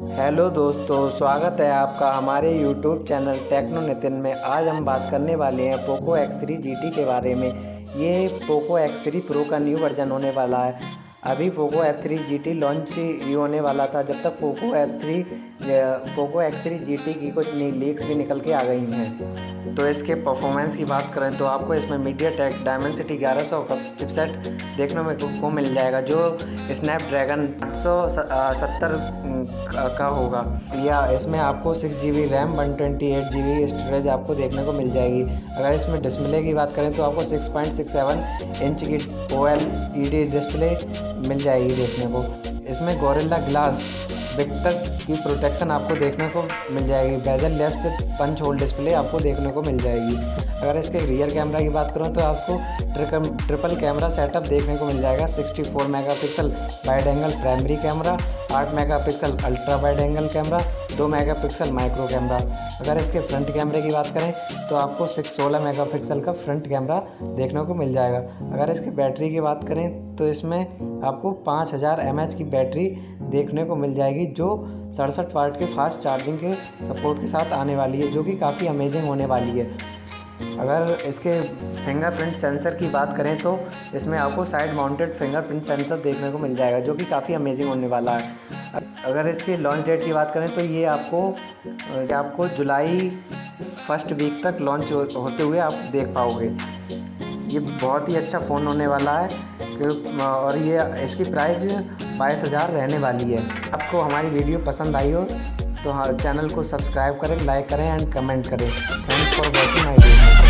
Hello दोस्तों, स्वागत है आपका हमारे यूट्यूब चैनल टेक्नो नितिन में। आज हम बात करने वाले हैं पोको X3 GT के बारे में। ये पोको X3 प्रो का न्यू वर्जन होने वाला है। अभी पोको X3 GT लॉन्च ही होने वाला था, जब तक पोको X3 GT की कुछ नई लीक्स भी निकल के आ गई हैं। तो इसके परफॉर्मेंस की बात करें तो आपको इसमें मीडियाटेक डायमेंसिटी 1100 का चिपसेट देखने को मिल जाएगा, जो स्नैपड्रैगन 870 का होगा। या इसमें आपको 6GB रैम 128GB स्टोरेज आपको देखने को मिल जाएगी। अगर इसमें डिस्प्ले की बात करें तो आपको 6.67 इंच की OLED डिस्प्ले मिल जाएगी देखने को। इसमें गोरिल्ला ग्लास विक्टस की प्रोटेक्शन आपको देखने को मिल जाएगी। बेजल लेस पे पंच होल डिस्प्ले आपको देखने को मिल जाएगी। अगर इसके रियर कैमरा की बात करूं तो आपको ट्रिपल कैमरा सेटअप देखने को मिल जाएगा। 64 megapixel wide angle primary camera, 8 megapixel ultra wide angle camera, 2 megapixel micro camera. अगर इसके फ्रंट कैमरे की बात करें तो आपको 16 मेगापिक्सल का फ्रंट कैमरा देखने को मिल जाएगा। अगर इसकी बैटरी की बात करें तो इसमें आपको 5000 mAh की बैटरी देखने को मिल जाएगी, जो 67 वाट के फास्ट चार्जिंग के सपोर्ट के साथ आने वाली है, जो कि काफ़ी अमेजिंग होने वाली है। अगर इसके फिंगरप्रिंट सेंसर की बात करें तो इसमें आपको साइड माउंटेड फिंगरप्रिंट सेंसर देखने को मिल जाएगा, जो कि काफ़ी अमेजिंग होने वाला है। अगर इसकी लॉन्च डेट की बात करें तो ये आपको जुलाई फर्स्ट वीक तक लॉन्च होते हुए आप देख पाओगे। ये बहुत ही अच्छा फ़ोन होने वाला है और ये इसकी प्राइस 22,000 रहने वाली है। आपको हमारी वीडियो पसंद आई हो तो चैनल को सब्सक्राइब करें, लाइक करें एंड कमेंट करें। Thanks for watching my video.